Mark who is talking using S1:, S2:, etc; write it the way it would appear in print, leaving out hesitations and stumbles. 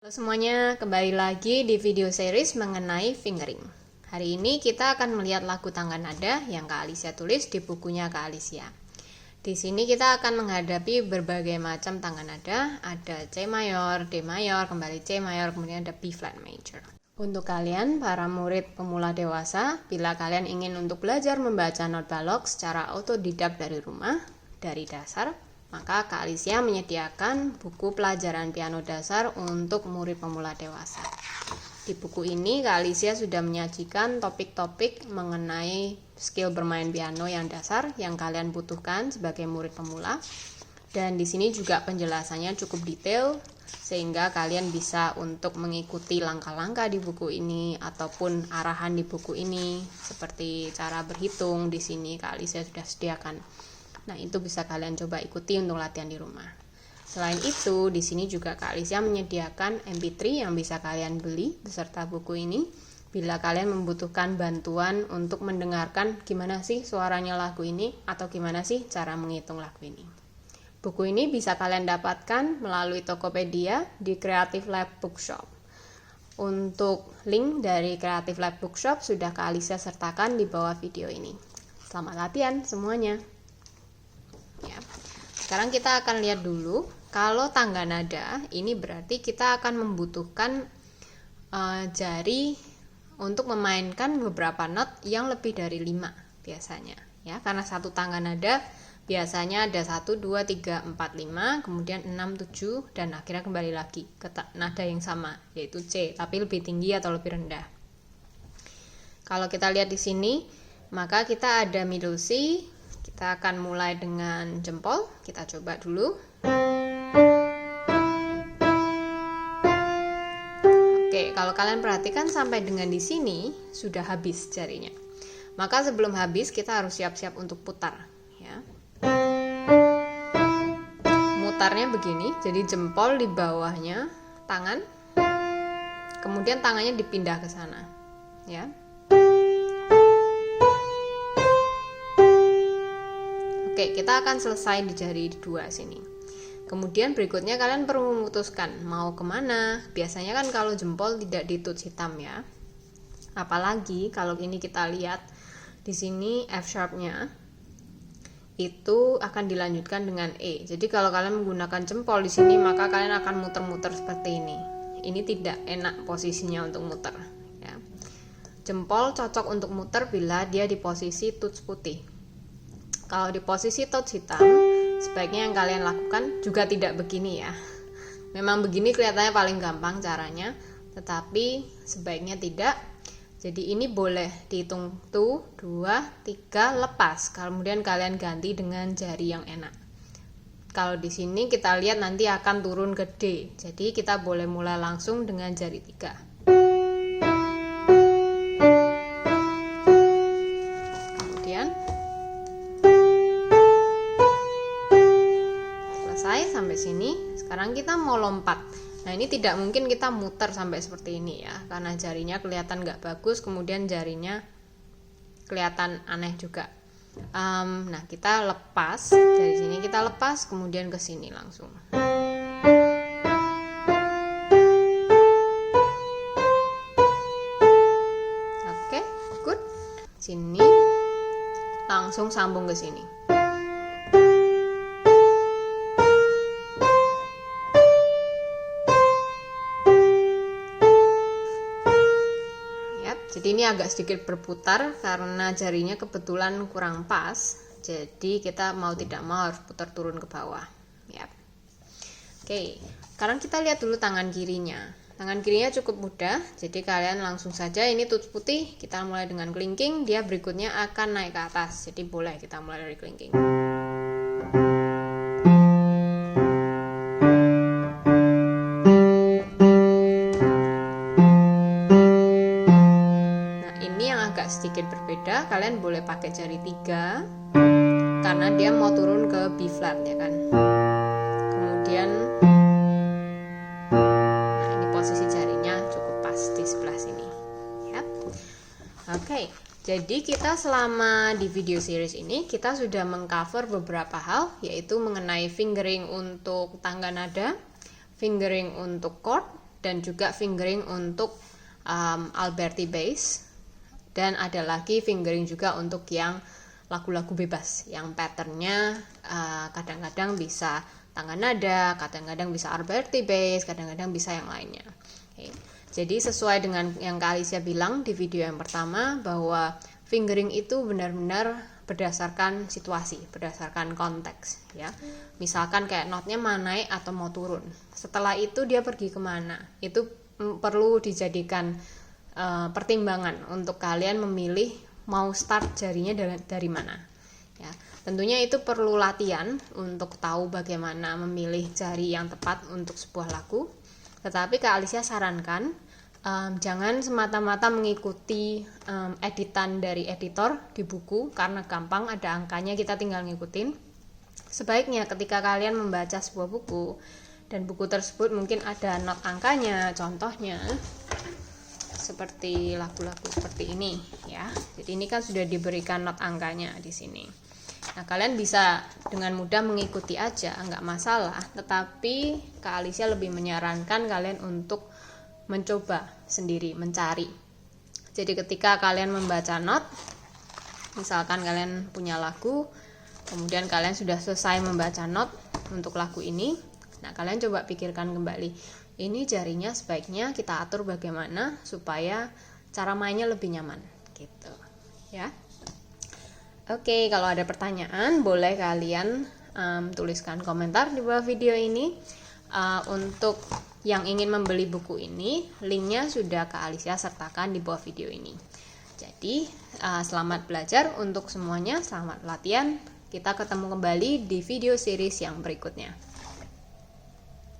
S1: Halo semuanya, kembali lagi di video series mengenai fingering. Hari ini kita akan melihat lagu tangga nada yang Kak Alicia tulis di bukunya Kak Alicia. Di sini kita akan menghadapi berbagai macam tangga nada, ada C mayor, D mayor, kembali C mayor, kemudian ada B flat major. Untuk kalian, para murid pemula dewasa, bila kalian ingin untuk belajar membaca not balok secara otodidak dari rumah, dari dasar, maka Kak Alicia menyediakan buku pelajaran piano dasar untuk murid pemula dewasa. Di buku ini Kak Alicia sudah menyajikan topik-topik mengenai skill bermain piano yang dasar yang kalian butuhkan sebagai murid pemula. Dan di sini juga penjelasannya cukup detail sehingga kalian bisa untuk mengikuti langkah-langkah di buku ini ataupun arahan di buku ini seperti cara berhitung di sini Kak Alicia sudah sediakan. Nah, itu bisa kalian coba ikuti untuk latihan di rumah. Selain itu, di sini juga Kak Alicia menyediakan MP3 yang bisa kalian beli beserta buku ini bila kalian membutuhkan bantuan untuk mendengarkan gimana sih suaranya lagu ini atau gimana sih cara menghitung lagu ini. Buku ini bisa kalian dapatkan melalui Tokopedia di Creative Lab Bookshop. Untuk link dari Creative Lab Bookshop sudah Kak Alicia sertakan di bawah video ini. Selamat latihan semuanya. Ya. Sekarang kita akan lihat dulu, kalau tangga nada ini berarti kita akan membutuhkan jari untuk memainkan beberapa not yang lebih dari 5 biasanya ya, karena satu tangga nada biasanya ada 1, 2, 3, 4, 5, kemudian 6, 7 dan akhirnya kembali lagi ke nada yang sama yaitu C, tapi lebih tinggi atau lebih rendah. Kalau kita lihat di sini, maka kita ada middle C. Kita akan mulai dengan jempol. Kita coba dulu. Oke, kalau kalian perhatikan sampai dengan di sini sudah habis jarinya. Maka sebelum habis kita harus siap-siap untuk putar. Ya. Mutarnya begini, jadi jempol di bawahnya tangan, kemudian tangannya dipindah ke sana. Ya. Oke, kita akan selesai di jari 2 sini. Kemudian berikutnya kalian perlu memutuskan mau kemana. Biasanya kan kalau jempol tidak di tuts hitam ya. Apalagi kalau ini kita lihat di sini F sharpnya itu akan dilanjutkan dengan E. Jadi kalau kalian menggunakan jempol di sini maka kalian akan muter-muter seperti ini. Ini tidak enak posisinya untuk muter. Ya. Jempol cocok untuk muter bila dia di posisi tuts putih. Kalau di posisi tuts hitam, sebaiknya yang kalian lakukan juga tidak begini ya. Memang begini kelihatannya paling gampang caranya, tetapi sebaiknya tidak. Jadi ini boleh dihitung 1, 2, 3, lepas. Kemudian kalian ganti dengan jari yang enak. Kalau di sini kita lihat nanti akan turun ke D. Jadi kita boleh mulai langsung dengan jari 3. Sampai sini, sekarang kita mau lompat. Nah, ini tidak mungkin kita muter sampai seperti ini ya, karena jarinya kelihatan nggak bagus, kemudian jarinya kelihatan aneh juga. Nah, kita lepas dari sini, kita lepas, kemudian ke sini langsung. Oke, good. Sini, langsung sambung ke sini. Jadi ini agak sedikit berputar karena jarinya kebetulan kurang pas. Jadi kita mau tidak mau harus putar turun ke bawah. Yap. Oke, sekarang kita lihat dulu tangan kirinya. Tangan kirinya cukup mudah. Jadi kalian langsung saja, ini tuts putih. Kita mulai dengan kelingking. Dia berikutnya akan naik ke atas. Jadi boleh kita mulai dari kelingking. Sedikit berbeda, kalian boleh pakai jari 3 karena dia mau turun ke B flat ya kan. Kemudian nah ini posisi jarinya cukup pas di sebelah sini ya. Oke, jadi kita selama di video series ini kita sudah mengcover beberapa hal, yaitu mengenai fingering untuk tangga nada, fingering untuk chord, dan juga fingering untuk Alberti bass, dan ada lagi fingering juga untuk yang lagu-lagu bebas yang patternnya kadang-kadang bisa tangan nada, kadang-kadang bisa Alberti bass, kadang-kadang bisa yang lainnya. Oke. Jadi sesuai dengan yang Kak Alicia bilang di video yang pertama, bahwa fingering itu benar-benar berdasarkan situasi, berdasarkan konteks ya. Misalkan kayak notnya mau naik atau mau turun, setelah itu dia pergi kemana, itu perlu dijadikan pertimbangan untuk kalian memilih mau start jarinya dari mana ya. Tentunya itu perlu latihan untuk tahu bagaimana memilih jari yang tepat untuk sebuah lagu. Tetapi Kak Alicia sarankan jangan semata-mata mengikuti editan dari editor di buku, karena gampang, ada angkanya, kita tinggal ngikutin. Sebaiknya ketika kalian membaca sebuah buku dan buku tersebut mungkin ada not angkanya, contohnya seperti lagu-lagu seperti ini ya. Jadi ini kan sudah diberikan not angkanya di sini. Nah, kalian bisa dengan mudah mengikuti aja, nggak masalah. Tetapi Kak Alicia lebih menyarankan kalian untuk mencoba sendiri, mencari. Jadi ketika kalian membaca not, misalkan kalian punya lagu, kemudian kalian sudah selesai membaca not untuk lagu ini, nah kalian coba pikirkan kembali, ini jarinya sebaiknya kita atur bagaimana supaya cara mainnya lebih nyaman gitu ya. Oke, kalau ada pertanyaan boleh kalian tuliskan komentar di bawah video ini. Untuk yang ingin membeli buku ini, linknya sudah Kak Alicia sertakan di bawah video ini. Jadi selamat belajar untuk semuanya, selamat latihan. Kita ketemu kembali di video series yang berikutnya.